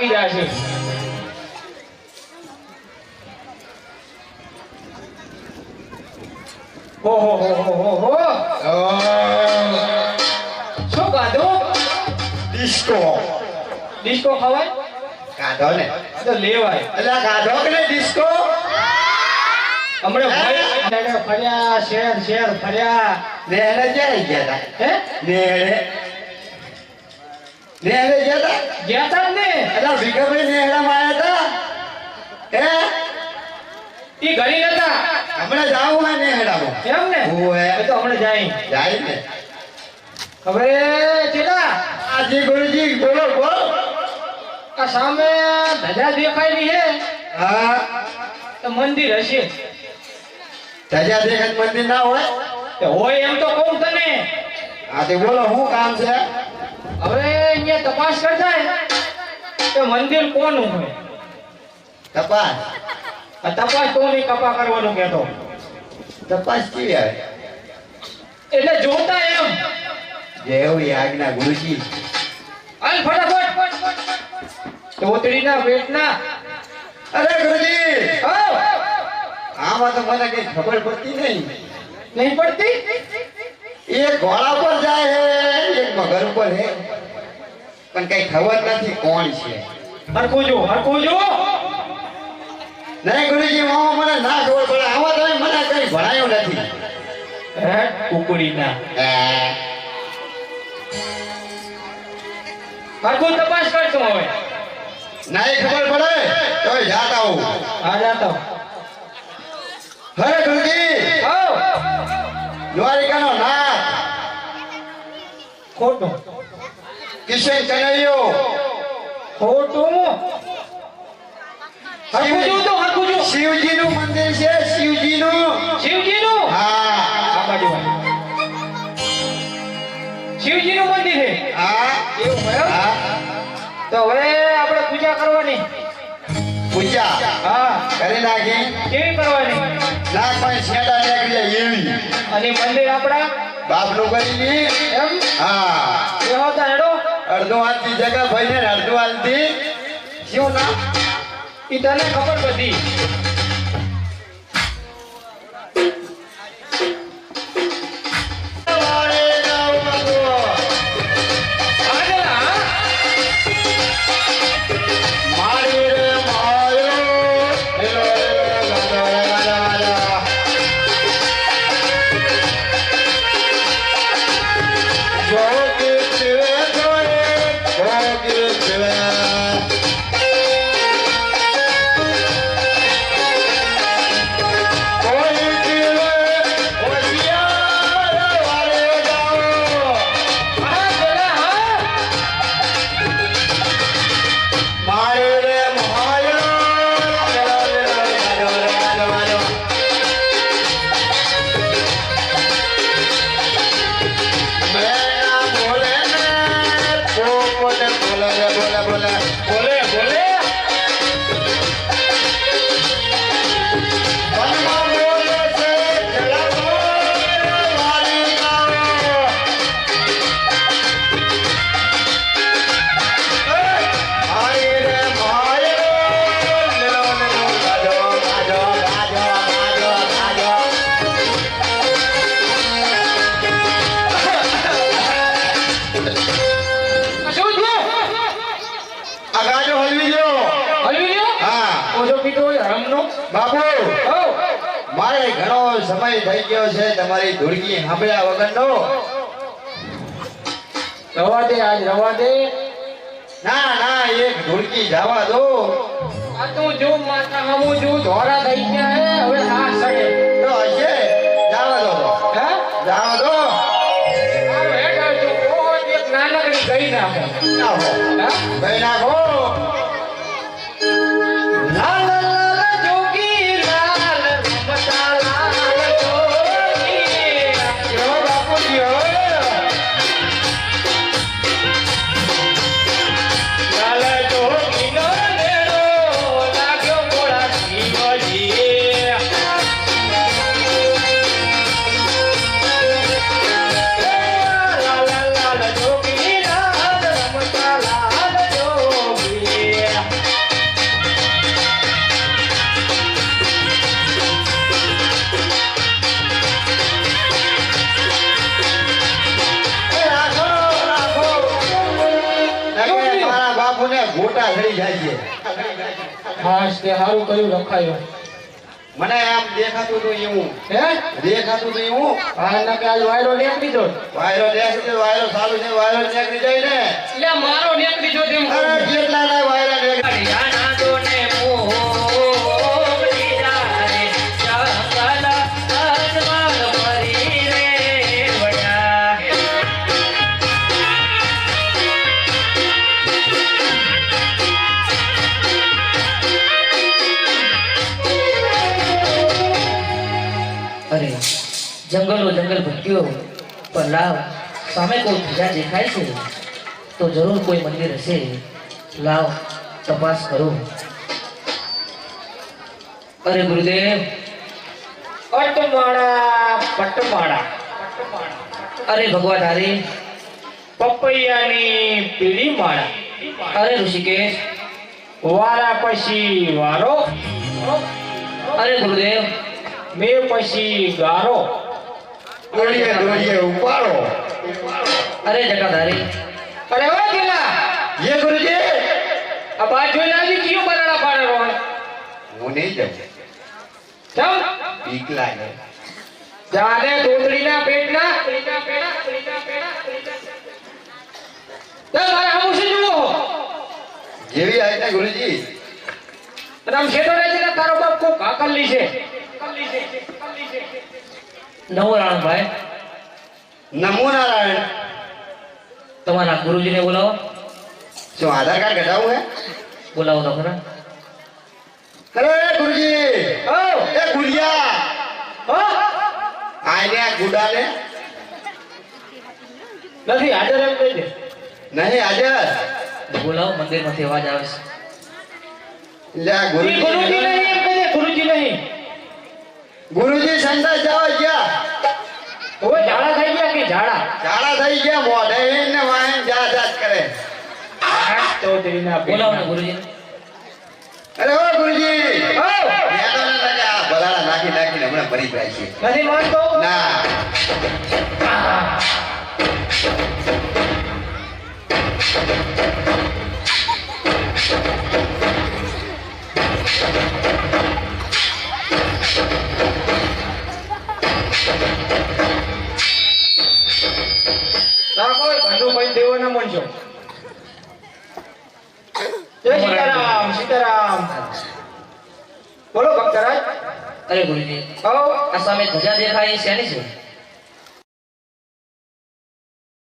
જાશે હો હો હો હો હો શું ખાધું ડિસ્કો ડિસ્કો ખવાય કાઢો ને તો લેવાય એટલે કાઢો કે ને ડિસ્કો હમણાં ભાઈ ફર્યા શેર ફર્યા નેહરે ક્યાં ગયા હતા હે નેહરે ગયા ગયા તા ને એટલે ભીખાભાઈ નેહરામાં આવ્યા હતા ઈ ઘડી નતા હમણાં જાવું હોય નેહરામાં એમ ને ઓએ એ તો હમણાં જાય ને હવે ચેલા આજી ગુરુજી બોલો બોલ આ સામે ધજા દેખાય રહી હે હા તો મંદિર હશે ધજા દેખાત મંદિર ના હોય તે હોય એમ તો કહું તને હા તે બોલો શું કામ છે હવે અહીંયા તપાસ કરતા કે મંદિર કોનું હોય તપાસ આ તપાસ તો નહીં કપા કરવાનું કહેતો તપાસ કેવી આવે એટલે જોતા એમ જેવી આજ્ઞા ગુરુજી હાલ ફટાફટ તોતડીના પેટના અરે ગુરુજી આવ આમાં તો મને કઈ ખબર પડતી નહીં નહીં પડતી એક ઘોડા પર જાય હે એક મગર ઉપર હે પણ કઈ ખબર નથી કોણ છે હરખું જો નહીં ગુરુજી મામા મને ના ખબર પડે આમાં તો મને કઈ ભણાયું નથી હે કુકડીના હરખું તપાસ કરતો હવે નહીં ખબર પડે તો જાતા હું આ જાતો હરે ગુરુજી આવ દ્વારિકાનો નાથ ખોટું કિશન કનૈયો ખોટું હરખું જો શિવજીનું મંદિર છે શિવજીનું આ હા બાજુ શિવજીનું મંદિર છે હા એવું હોય હા તો હવે આપણે પૂજા કરવાની પૂજા હા કરી નાખી કેવી કરવાની નાક પાસે છેડા નીકળી જાય એવી અને મંદિર આપણા બાપનું કરી એમ હા એ હોતા હેડો અડધો હાથની જગા ભાઈ ને અડધો હાથથી શું નામ ઈ તને ખબર બધી બાપુ મારે ઘણો સમય થઈ ગયો છે તમારી ધૂળકી સાંભળ્યા વગરનો રવા દે આજ રવા દે ના ના એક ધૂળકી જવા દો આ તું જો માતા હમું જો ધોરા થઈ ગયા હે હવે આ સડે તો હશે જવા દો હે જવા દો આ હેઠળ જો કોઈ એક નાનકડી ગઈ નાખો નાખો હે ગઈ નાખો લાલ લાલ જોગી લાલ રમતા લાલ જોગી જો બાપુ જો લાલ જોગી નો લેડો લાગ્યો મોડા જીવજી લાલ લાલ જોગી લાલ રમતા લાલ જોગી આગળ જાય છે હા તે સારું કર્યું રખાયો મને આમ દેખાતું હતું એવું હે દેખાતું હતું એવું હા ના કે આજ વાયરો નીકળી જો વાયરો દેખાય છે વાયરો ચાલુ છે વાયરો નીકળી જાય ને એટલે મારો નીકળી જો તેમ અરે કેટલા ના વાયરા નીકળી હરિયાણા દોને મોહની જારે જંગલ અજમલ ફરી રે વડા અરે જંગલો જંગલ ભટક્યો પણ લાવ સામે કોઈ ધજા દેખાય છે તો જરૂર કોઈ મંદિર હશે લાવ તપાસ કરો અરે ગુરુદેવ પટમાળા અરે ભગવાન હરે પપૈયાની પીળી માળા અરે ઋષિકેશ વારા પછી વારો અરે ગુરુદેવ મેં પછી ગારો દોડીએ દોડીએ ઉપાડો અરે જટાધારી અરે ઓ ગેલા ये गुरुजी આ બાજુ લાગી કયો બરાડા પાડે રોણ હું નહીં જાઉં ચમ બીક લાગે જાને દોદડીના પેટના તો મારે આવું શું જોવો જેવી આવી ને ગુરુજી રામ શેઠો રહે છે ને તારો બાપ કો કાકલી છે નવરાણ ભાઈ નમો નારાયણ તમારા ગુરુજીને બોલાવો શું આધાર કાર્ડ કઢાવું હે બોલાવો તો ખરા અરે ગુરુજી ઓ એ ગુડિયા હો આને ગુડાને નથી હાજર એમ કહી દે નહીં હાજર બોલાવો મંદિરમાંથી અવાજ આવે છે લે ગુરુજી ગુરુજી નહીં એમ કહી દે ગુરુજી નહીં ગુરુજી સંદાસ જાવ ગયા ઓય ઝાડા થઈ ગયા કે ઝાડા ઝાડા થઈ ગયા મોઢે ને વાહન જા જાત કરે ચૌધરીના બોલાવો ને ગુરુજી અરે ઓ ગુરુજી ઓ મેં તો ન લાગે આ બલાડા નાખી નાખીને હમણાં ભરી જાય છે નથી માનતો ના રાખો ઘંટો ભાઈ દેવો ના મનશો જય સીતારામ સીતારામ બોલો ભક્તરાજ અરે ગુરુજી આ સામે ધજા દેખાય છે શેની છે